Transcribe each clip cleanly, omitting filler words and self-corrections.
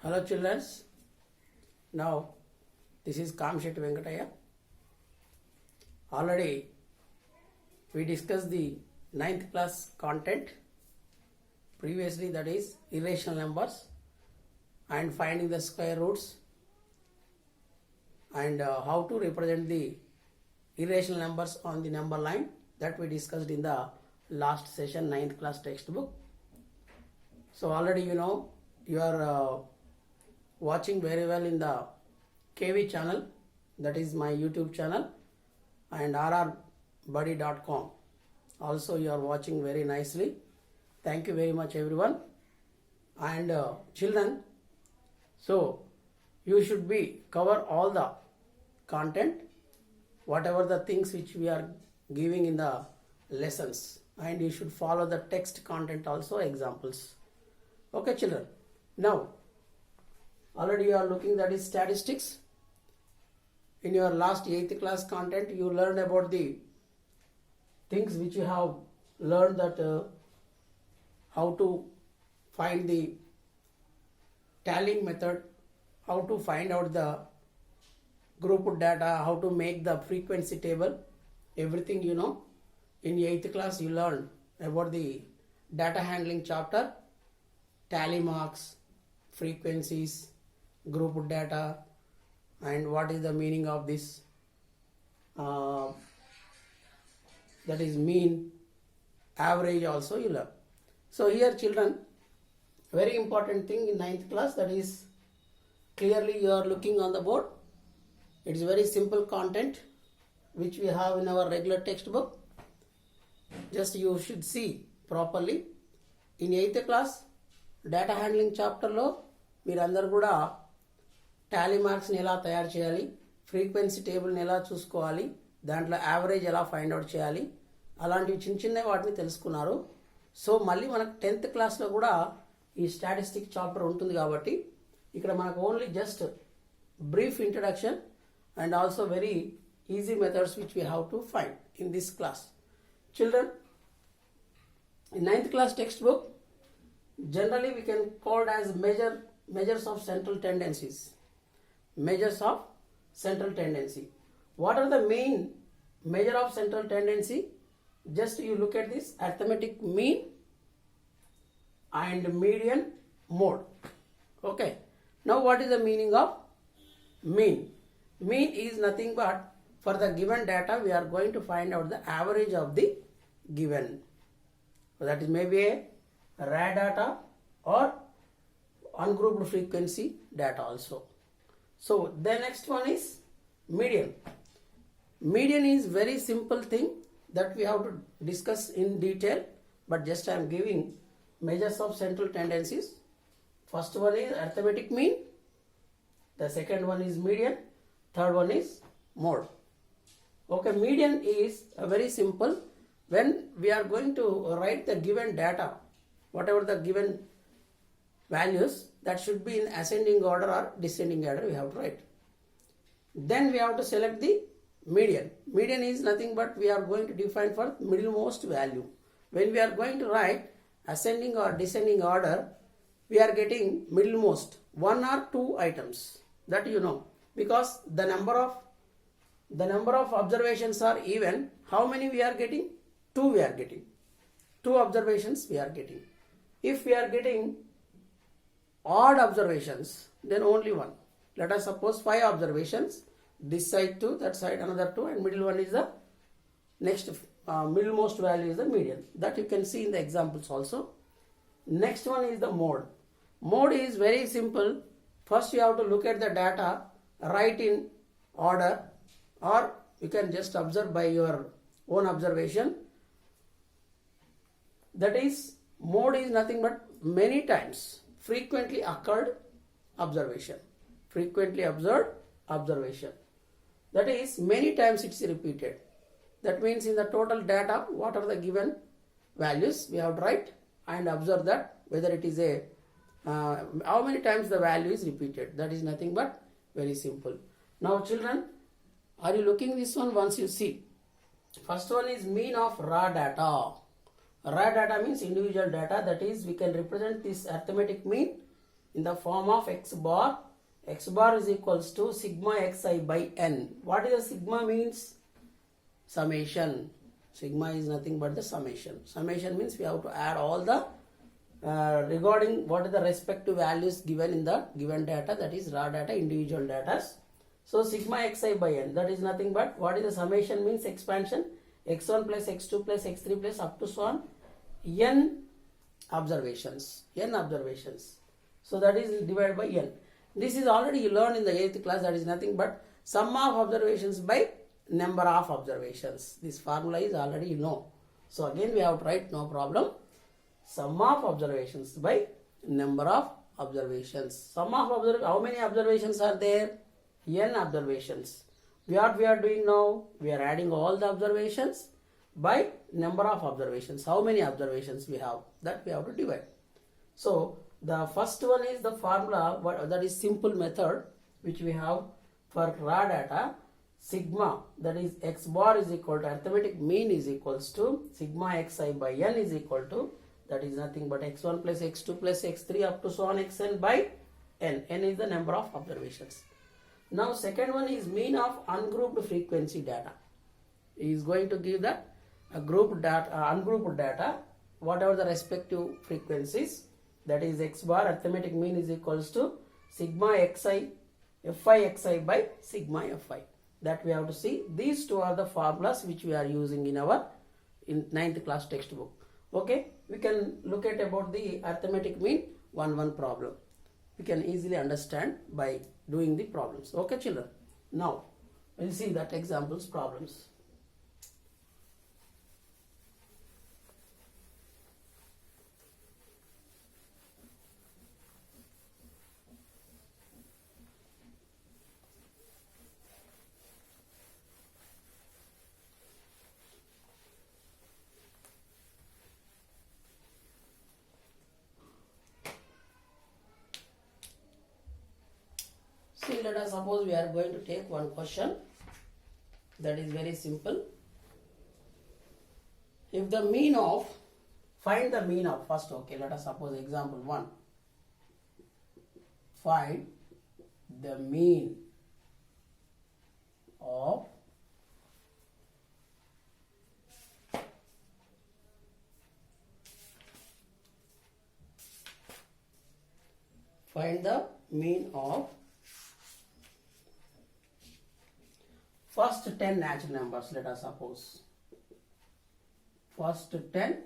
Hello children. Now this is Kamshetty Venkataya. Already we discussed the 9th class content previously, that is irrational numbers and finding the square roots and how to represent the irrational numbers on the number line, that we discussed in the last session 9th class textbook. So already you are watching very well in the KV channel, that is my YouTube channel, and rrbuddy.com. Also you are watching very nicely. Thank you very much everyone. And children, so you should be cover all the content, whatever the things which we are giving in the lessons, and you should follow the text content also, examples. Okay children, now already you are looking, that is statistics. In your last 8th class content you learned about the things which you have learned, that how to find the tallying method, how to find out the group data, how to make the frequency table, everything you know. In 8th class you learned about the data handling chapter, tally marks, frequencies, group data, and what is the meaning of this, that is mean, average also you learn. So here children, very important thing in 9th class, that is clearly you are looking on the board. It is very simple content which we have in our regular textbook. Just you should see properly. In 8th class data handling చాప్టర్లో మీరందరూ కూడా Tally మార్క్స్ని ఎలా తయారు చేయాలి, frequency టేబుల్ని ఎలా చూసుకోవాలి, దాంట్లో average ఎలా ఫైండ్ అవుట్ చేయాలి, అలాంటివి చిన్న చిన్న వాటిని తెలుసుకున్నారు. సో మళ్ళీ మనకు 10th క్లాస్లో కూడా ఈ స్టాటిస్టిక్ చాప్టర్ ఉంటుంది కాబట్టి ఇక్కడ మనకు only just brief introduction and also very easy methods which we have to find in this class. Children, in 9th class textbook, generally we can call it as measures of central tendencies. Measures of central tendency. What are the main measure of central tendency? Just you look at this: arithmetic mean and median mode. Okay. Now what is the meaning of mean? Mean is nothing but for the given data we are going to find out the average of the given. So that is maybe a raw data or ungrouped frequency data also. So the next one is median. Median is very simple thing that we have to discuss in detail, but just I am giving measures of central tendencies. First one is arithmetic mean, the second one is median, third one is mode. Okay, median is very simple. When we are going to write the given data, whatever the given values, that should be in ascending order or descending order we have to write. Then we have to select the median. Median is nothing but we are going to define for middlemost value. When we are going to write ascending or descending order, we are getting middlemost 1 or 2 items, that you know, because the number of observations are even. How many we are getting? 2 we are getting. 2 observations we are getting. If we are getting odd observations, then only 1. Let us suppose 5 observations, this side 2, that side another 2, and middle one is the next, middlemost value is the median. That you can see in the examples also. Next one is the mode. Mode is very simple. First you have to look at the data, write in order, or you can just observe by your own observation. That is, mode is nothing but many times frequently occurred observation. Frequently observed observation. That is, many times it's repeated. That means in the total data, what are the given values, we have to write and observe that whether it is a how many times the value is repeated. That is nothing but very simple. Now children, are you looking this one? Once you see, first one is mean of raw data. Raw data means individual data, that is we can represent this arithmetic mean in the form of x bar. X bar is equals to sigma xi by n. What is the sigma means? Summation. Sigma is nothing but the summation. Summation means we have to add all the regarding what are the respective values given in the given data, that is raw data, individual data. So sigma xi by n, that is nothing but what is the summation means expansion, x1 plus x2 plus x3 plus up to so on n observations. So that is divided by n. This is already you learned in the 8th class, that is nothing but sum of observations by number of observations. This formula is already you know. So again we have to write, no problem. Sum of observations by number of observations. Sum of how many observations are there? N observations. What we are doing now? We are adding all the observations by number of observations. How many observations we have? That we have to divide. So the first one is the formula, that is simple method which we have for raw data. Sigma, that is x bar is equal to arithmetic mean is equals to sigma xi by n is equal to, that is nothing but x1 plus x2 plus x3 up to so on xn by n. N is the number of observations. Now second one is mean of ungrouped frequency data. He is going to give that grouped data, ungrouped data, whatever the respective frequencies, that is x bar arithmetic mean is equals to sigma xi fi xi by sigma fi. That we have to see. These two are the formulas which we are using in our 9th class textbook. Okay, we can look at about the arithmetic mean one problem. We can easily understand by doing the problems. Okay children, now we'll see that examples problems. See, let us suppose we are going to take one question that is very simple. If the mean of, find the mean of, first, okay, let us suppose example 1. Find the mean of first 10 natural numbers, let us suppose. First 10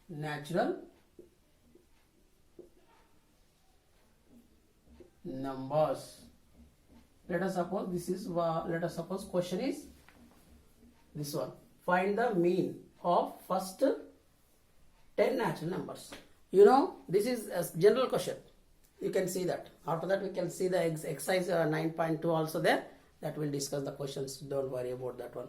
natural numbers. Let us suppose this is, let us suppose question is this one. Find the mean of first 10 natural numbers. You know, this is a general question. You can see that. After that we can see the exercise 9.2 also there. That will discuss the questions. Don't worry about that one.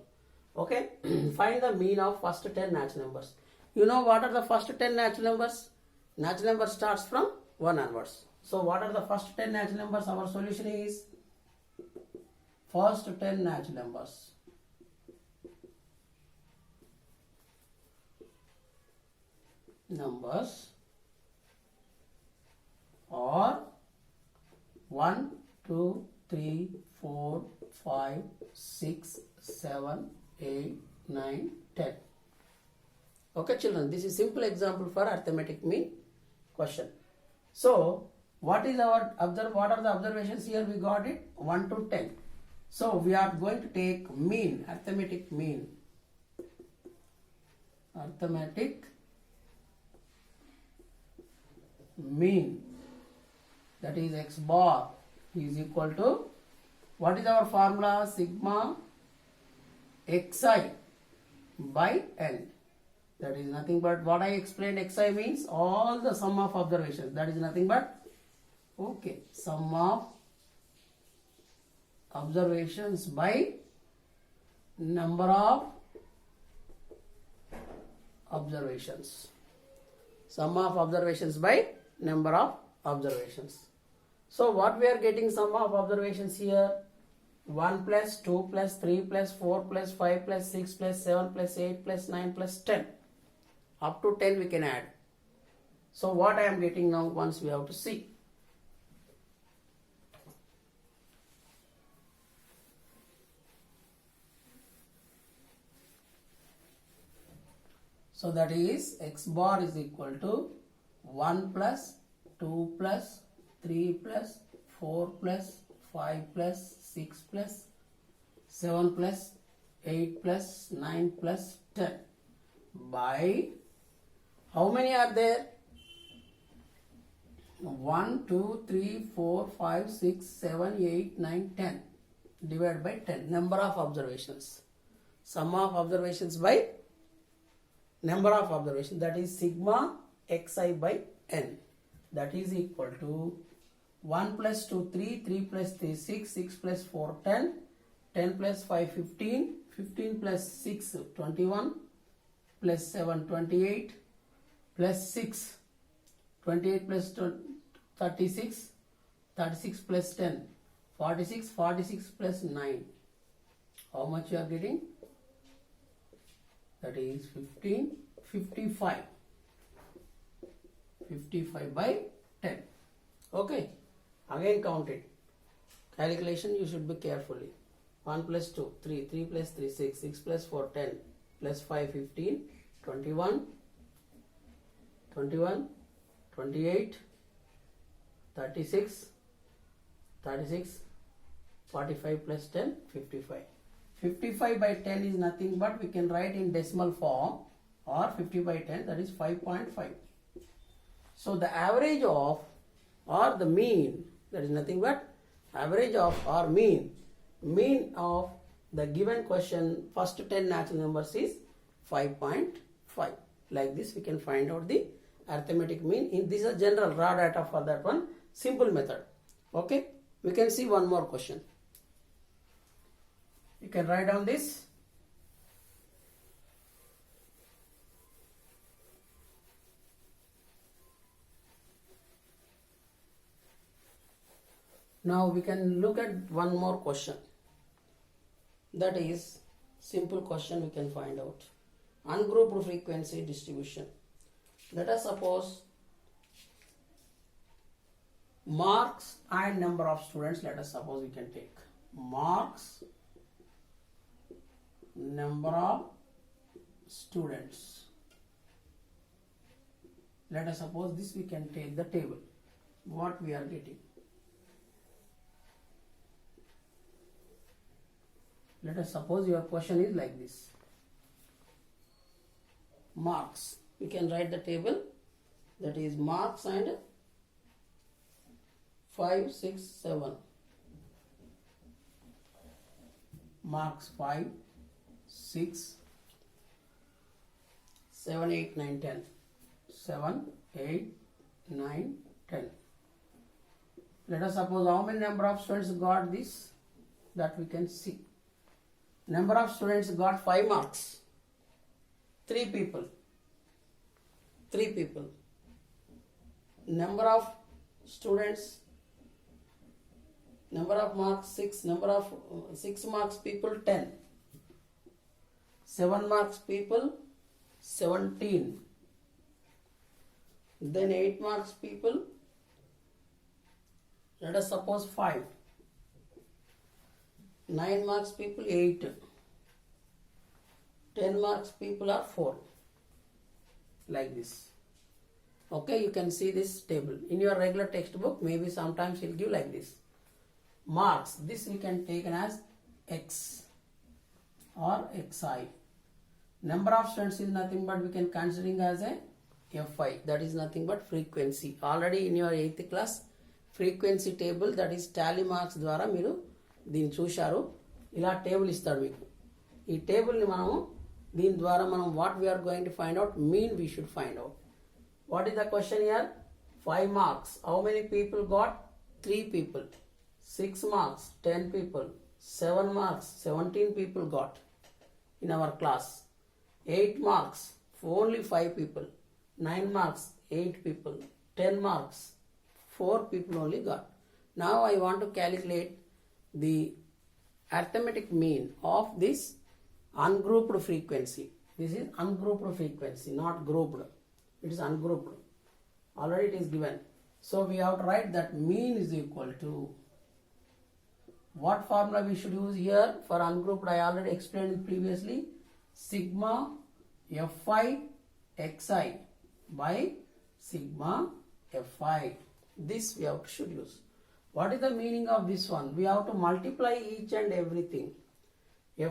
Okay. Find the mean of first 10 natural numbers. You know what are the first 10 natural numbers? Natural number starts from 1 onwards. So what are the first 10 natural numbers? Our solution is first 10 natural numbers. Numbers are 1, 2, 3, 4, 5, 6, 7, 8, 9, 10. Okay children, this is simple example for arithmetic mean question. So what is our what are the observations here? We got it 1 to 10. So we are going to take mean, arithmetic mean. Arithmetic mean, that is x bar is equal to, what is our formula? Sigma xi by n. That is nothing but what I explained. Xi means all the sum of observations. That is nothing but, okay, sum of observations by number of observations. Sum of observations by number of observations. So what we are getting sum of observations here? 1 plus 2 plus 3 plus 4 plus 5 plus 6 plus 7 plus 8 plus 9 plus 10. Up to 10 we can add. So what I am getting now, once we have to see. So that is x bar is equal to 1 plus 2 plus 3 plus 4 plus 5 plus 6 plus 7 plus 8 plus 9 plus 10 by how many are there? 1, 2, 3, 4, 5, 6, 7, 8, 9, 10 divided by 10. Number of observations. Sum of observations by number of observations, that is sigma xi by n, that is equal to 1 plus 2 3, 3 plus 3 6, 6 plus 4 10, 10 plus 5 15, 15 plus 6 21, plus 7 28, plus 6 28 plus 36, 36 plus 10 46, 46 plus 9. How much you are getting? That is 15, 55. 55 by 10. Okay. Again count it. Calculation you should be carefully. 1 plus 2, 3, 3 plus 3, 6, 6 plus 4, 10, plus 5, 15, 21, 21, 28, 36, 36, 45 plus 10, 55. 55 by 10 is nothing but we can write in decimal form, or 50 by 10, that is 5.5. So the average of or the mean, that is nothing but average of or mean of the given question first 10 natural numbers is 5.5. Like this we can find out the arithmetic mean. In this is a general raw data for that one, simple method. Okay, we can see one more question. You can write down this. Now we can look at one more question. That is simple question we can find out. Ungrouped frequency distribution. Let us suppose marks and number of students. Let us suppose we can take marks, number of students. Let us suppose this we can take the table. What we are getting. Let us suppose your question is like this. Marks. We can write the table, that is marks and 5, 6, 7. Marks 5, 6, 7, 8, 9, 10. 7, 8, 9, 10. Let us suppose how many number of students got this, that we can see. Number of students got 5 marks. 3 people. 3 people. Number of students, number of marks 6, number of 6 marks people 10. 7 marks people 17. Then 8 marks people, let us suppose 5. 9 marks people 8. 10 marks people are 4. Like this. Okay, you can see this table. In your regular textbook, maybe sometimes it will give like this. Marks, this we can take as X or Xi. Number of students is nothing but we can considering as a Fi. That is nothing but frequency. Already in your 8th class, frequency table, that is tally marks ద్వారా మీరు దీన్ని చూశారు. ఇలా table ఇస్తాడు మీకు. ఈ టేబుల్ని మనము దీని ద్వారా మనం what we are going to find out, mean we should find out. What is the question here? 5 marks. How many people got? 3 people. 6 marks, 10 people. 7 marks, 17 people got in our class. 8 marks, only 5 people. 9 marks, 8 people. 10 marks, 4 people only got. Now I want to calculate the arithmetic mean of this ungrouped frequency. This is ungrouped frequency, not grouped. It is ungrouped. Already it is given. So we have to write that mean is equal to, what formula we should use here for ungrouped? I already explained previously. Sigma Fi xi by sigma Fi. This we should use. What is the meaning of this one? We have to multiply each and everything.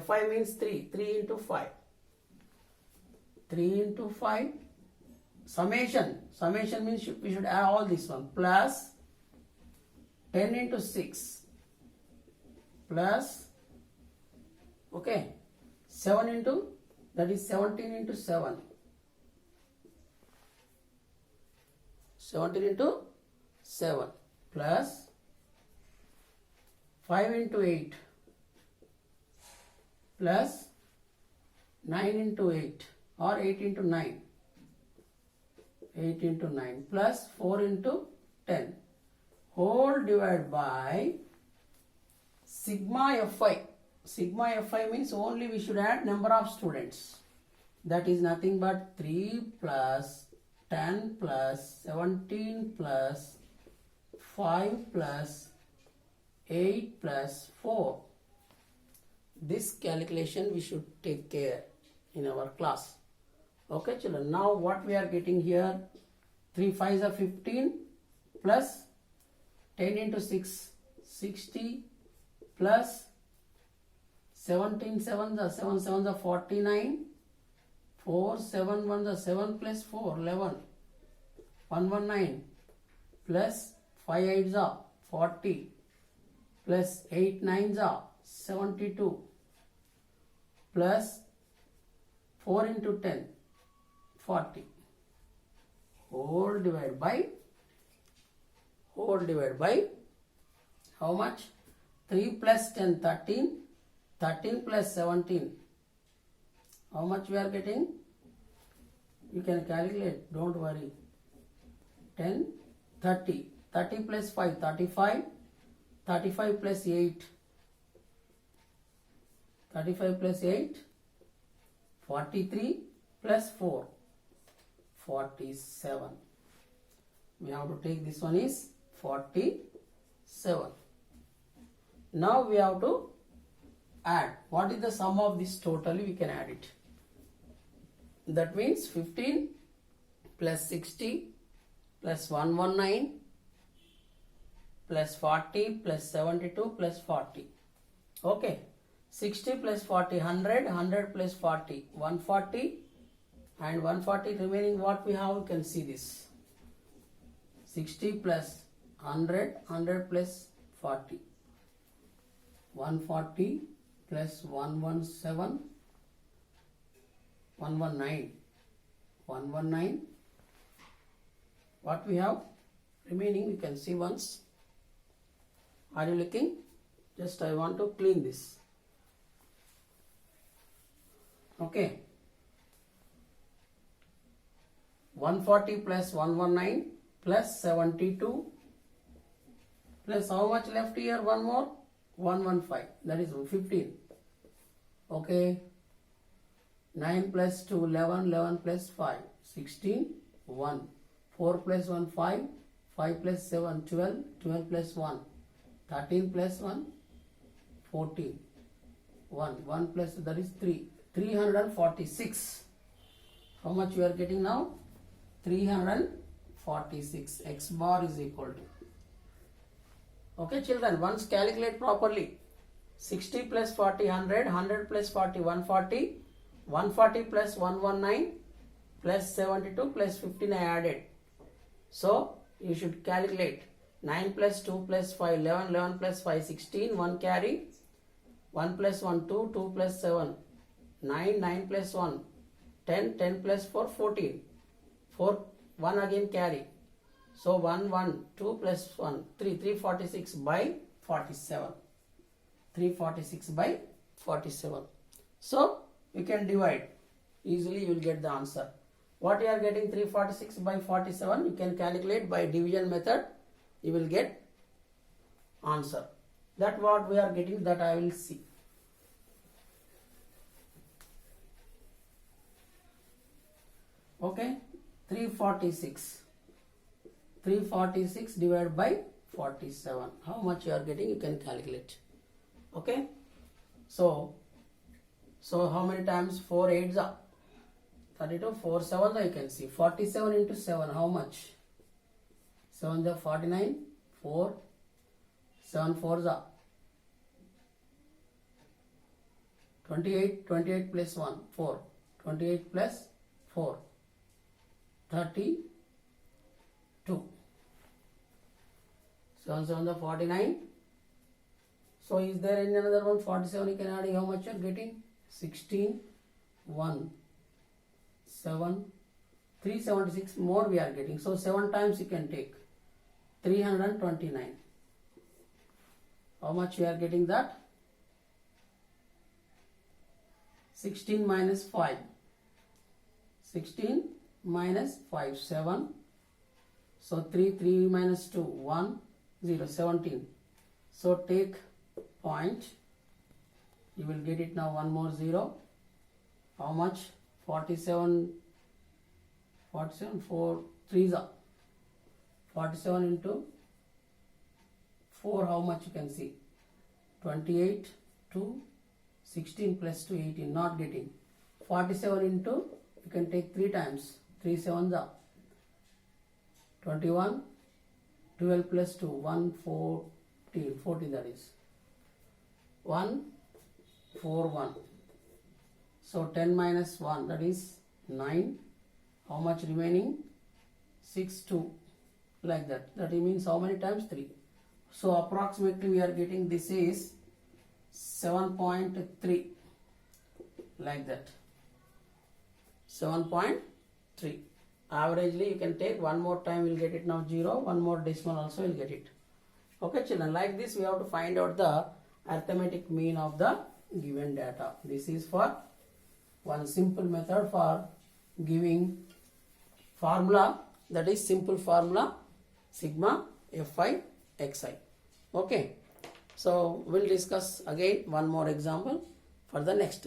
Fi means 3. 3 into 5. 3 into 5. Summation. Summation means we should add all this one. Plus 10 into 6. Plus, okay, 7 into, that is 17 into 7. 17 into 7 plus 5 into 8 plus 9 into 8 or 8 into 9. 8 into 9 plus 4 into 10 whole divided by sigma Fi. Sigma Fi means only we should add number of students. That is nothing but 3 plus 10 plus 17 plus 5 plus 8 plus 4. This calculation we should take care in our class. Okay children, now what we are getting here, 3 5s are 15 plus 10 into 6, 60 plus 17 7s are 7 7s are 49, 4 7 1s are 7 plus 4 11, 119 plus 5 8s are 40 plus 8 9s are 72 plus 4 into 10 40 whole divided by how much? 3 plus 10 13, 13 plus 17, how much we are getting? You can calculate, don't worry. 10 30, 30 plus 5 35, 35 plus 8, 35 plus 8 43 plus 4 47. We have to take this one is 47. Now we have to add. What is the sum of this totally? We can add it. That means 15 plus 60 plus 119 plus 40 plus 72 plus 40. Okay. 60 plus 40, 100, 100 plus 40, 140, and 140 remaining what we have, you can see this. 60 plus 100, 100 plus 40, 140 plus 117, 119, 119. What we have remaining, you can see once. Are you looking? Just I want to clean this. Okay. 140 plus 119 plus 72 plus how much left here? One more? 115. That is 15. Okay. 9 plus 2, 11, 11 plus 5, 16, 1. 4 plus 1, 5, 5 plus 7, 12, 12 plus 1, 13 plus 1, 14, 1, 1 plus, that is 3. 346. How much you are getting now? 346. X bar is equal to. Okay children, once calculate properly. 60 plus 40, 100, 100 plus 40, 140, 140 plus 119 plus 72 plus 15 I added. So you should calculate 9 plus 2 plus 5, 11, 11 plus 5, 16, 1 carry, 1 plus 1, 2, 2 plus 7, 9, 9 plus 1, 10, 10 plus 4, 14, 4, 1 again carry. So 1, 1, 2 plus 1, 3, 346 by 47. 346 by 47. So you can divide. Easily you will get the answer. What you are getting 346 by 47, you can calculate by division method. You will get answer. That what we are getting, that I will see. Okay, 346. 346 divided by 47. How much you are getting, you can calculate. Okay. So how many times 4 8s are 32, 4 7s are, you can see 47 into 7, how much? 7 are 49, 4, 7 4s are 28, 28 plus 1, 4, 28 plus 4, 32. 7 7 are 49. So is there any another one? 47 you can add, how much you are getting? 16, 1, 7, 376 more we are getting. So 7 times you can take 329. How much we are getting that? 16 minus 5. 16 minus 5, 7. So 3 minus 2, 1, 0, 17. So take point. You will get it now, one more 0. How much? 47, 4 3s are 47 into 4, how much you can see? 28, 2, 16 plus 2, 18, not getting. 47 into, you can take 3 times, 3 7s are 21, 12 plus 2, 1, 40 that is. 1, 4, 1. So 10 minus 1, that is 9. How much remaining? 6, 2. Like that. That means how many times? 3. So approximately we are getting, this is 7.3. Like that. 7.3. Averagely you can take one more time, we'll get it now 0. One more decimal also will get it. Okay children, like this we have to find out the arithmetic mean of the given data. This is for one simple method for giving formula, that is simple formula sigma fi xi. Okay, so we'll discuss again one more example for the next